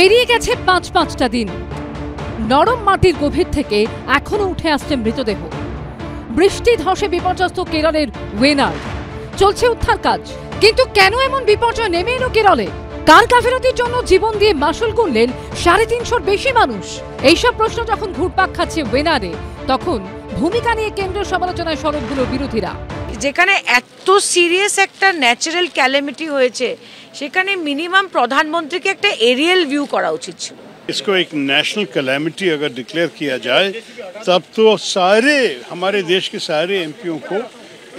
পেরিয়ে গেছে পাঁচটা দিন। নরম মাটির গভীর থেকে এখনো উঠে আসছে মৃতদেহ। বৃষ্টি ধসে বিপর্যস্ত কেরলের ওয়েনার। চলছে উদ্ধার কাজ, কিন্তু কেন এমন বিপর্যয় নেমে এলো কেরলে? কার গাফিলতির জন্য জীবন দিয়ে মাশুল গুনলেন 350-র বেশি মানুষ? এইসব প্রশ্ন যখন ঘুরপাক খাচ্ছে ওয়েনারে, তখন ভূমিকা নিয়ে কেন্দ্রীয় সমালোচনায় সরব হলো বিরোধীরা। যেখানে এত সিরিয়াস একটা ন্যাচারাল ক্যালামিটি হয়েছে, সেখানে মিনিমাম প্রধানমন্ত্রীকে একটা এরিয়াল ভিউ করা উচিত ছিল। इसको एक नेशनल कैलेमिटी अगर डिक्लेयर किया जाए, तब तो सारे हमारे देश के सारे एमपीओ को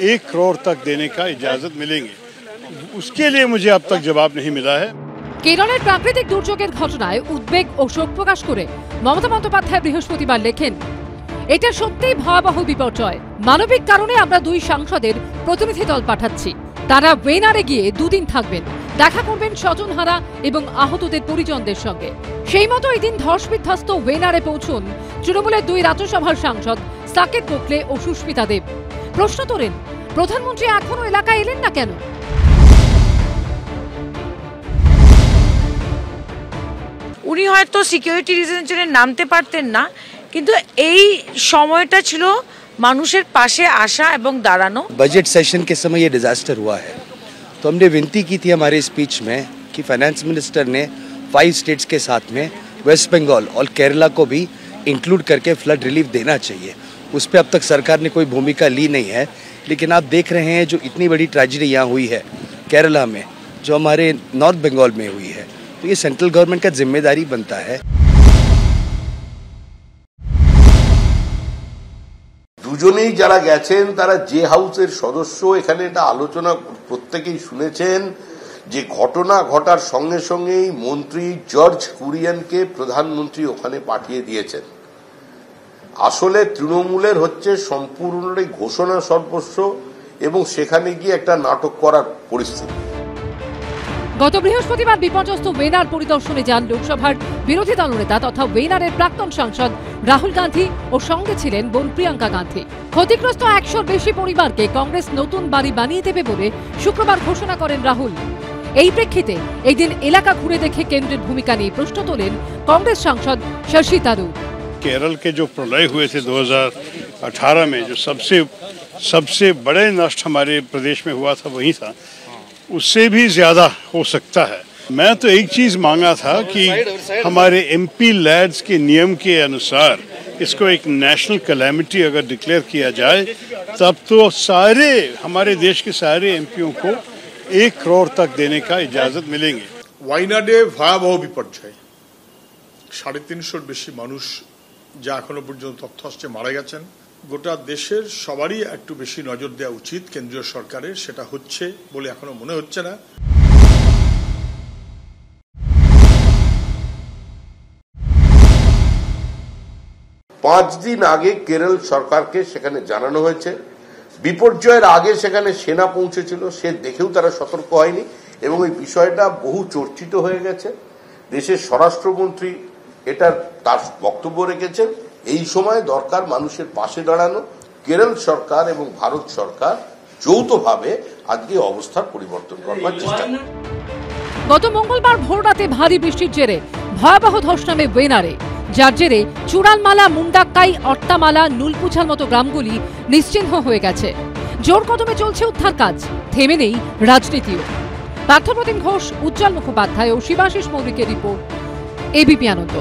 1 करोड़ तक देने का इजाजत मिलेंगे। उसके लिए मुझे अब तक जवाब नहीं मिला है। কেরলের প্রাকৃতিক দুর্যোগের ঘটনায় উদ্বেগ ও শোক প্রকাশ করে মমতা বন্দ্যোপাধ্যায় বৃহস্পতিবার লেখেন, এটা সত্যিই ভয়াবহ বিপর্যয়। মানবিক কারণে আমরা 2 সাংসদের প্রতিনিধি দল পাঠাচ্ছি। তারা ওয়েনারে গিয়ে 2 দিন থাকবেন, দেখা করবেন স্বজনহারা এবং আহতদের পরিজনদের সঙ্গে। সেই মতো এদিন ধস বিধ্বস্ত ওয়েনারে পৌঁছন তৃণমূলের 2 রাজ্যসভার সাংসদ সাকেত গোখলে ও সুস্মিতা দেব। প্রশ্ন তোলেন, প্রধানমন্ত্রী এখনো এলাকায় এলেন না কেন? উনি হয়তো সিকিউরিটি রিজনের জন্য নামতে পারতেন না, কিন্তু এই সময়টা ছিল মানুষের পাশে আসা এবং দাঁড়ানো। बजट सेशन के समय ये डिजास्टर हुआ है, तो हमने विनती की थी हमारे स्पीच में कि फाइनेंस मिनिस्टर ने 5 स्टेट्स के साथ में वेस्ट बंगाल और केरला को भी इंक्लूड करके फ्लड रिलीफ देना चाहिए। उस पर अब तक सरकार ने कोई भूमिका ली नहीं है, लेकिन आप देख रहे हैं जो इतनी बड़ी ट्रेजेडी यहाँ हुई है केरला में, जो हमारे नॉर्थ बंगाल में हुई है, तो ये सेंट्रल गवर्नमेंट का जिम्मेदारी बनता है। দুজনেই যারা গেছেন তারা যে হাউসের সদস্য, এখানে এটা আলোচনা প্রত্যেকেই শুনেছেন যে ঘটনা ঘটার সঙ্গে সঙ্গেই মন্ত্রী জর্জ কুরিয়ানকে প্রধানমন্ত্রী ওখানে পাঠিয়ে দিয়েছেন। আসলে তৃণমূলের হচ্ছে সম্পূর্ণটাই ঘোষণা সর্বস্ব এবং সেখানে গিয়ে একটা নাটক করার পরিস্থিতি। গত বৃহস্পতিবার বিপর্যস্ত ওয়েনার পরিদর্শনে যান লোকসভার বিরোধী দলনেতা তথা ওয়েনারের প্রাক্তন সাংসদ রাহুল গান্ধী ও সঙ্গে ছিলেন বোন প্রিয়াঙ্কা গান্ধী। ক্ষতিগ্রস্ত 100-র বেশি পরিবারকে কংগ্রেস নতুন বাড়ি বানিয়ে দেবে বলে শুক্রবার ঘোষণা করেন রাহুল। এই প্রেক্ষিতে এই দিন এলাকা ঘুরে দেখে কেন্দ্রের ভূমিকা নিয়ে প্রশ্ন তোলেন কংগ্রেস সাংসদ শশী থারুর। केरल के जो प्रलय हुए थे 2018 में, जो सबसे बड़े नष्ट हमारे प्रदेश में हुआ था वही था, उससे भी ज्यादा हो सकता है। मैं तो एक चीज मांगा था कि हमारे एमपी लैड्स के नियम के अनुसार इसको एक नेशनल कैलेमिटी अगर डिक्लेयर किया जाए, तब तो सारे हमारे देश के सारे एमपीओ को 1 करोड़ तक देने का इजाजत मिलेंगे। ওয়াইনাডে ভয়াবহ বিপর্যয়, 350-র বেশি মানুষ যা এখনো পর্যন্ত তথ্য আসছে মারা গেছেন। গোটা দেশের সবারই একটু বেশি নজর দেওয়া উচিত কেন্দ্রীয় সরকারের, সেটা হচ্ছে বলে এখনো মনে হচ্ছে না। 5 দিন আগে কেরল সরকারকে সেখানে জানানো হয়েছে। বিপর্যয়ের আগে সেখানে সেনা পৌঁছেছিল, সে দেখেও তারা সতর্ক হয়নি এবং এই বিষয়টা বহু চর্চিত হয়ে গেছে। দেশের স্বরাষ্ট্রমন্ত্রী তার বক্তব্য রেখেছেন। এই সময় দরকার মানুষের পাশে দাঁড়ানো। কেরল সরকার এবং ভারত সরকার যৌথভাবে আজকে অবস্থার পরিবর্তন করবার চেষ্টা করে। গত মঙ্গলবার ভোররাতে ভারী বৃষ্টির জেরে ভয়াবহ ধস নামে ওয়েনারে, যার জেরে চূড়ালমালা, মুন্ডাক্কাই, অট্টামালা, নুলপুছার মতো গ্রামগুলি নিশ্চিহ্ন হয়ে গেছে। জোর কদমে চলছে উদ্ধার কাজ, থেমে নেই রাজনীতিও। পার্থপ্রতিম ঘোষ, উজ্জ্বল মুখোপাধ্যায় ও শিবাশিস মৌলিকের রিপোর্ট, এবিপি আনন্দ।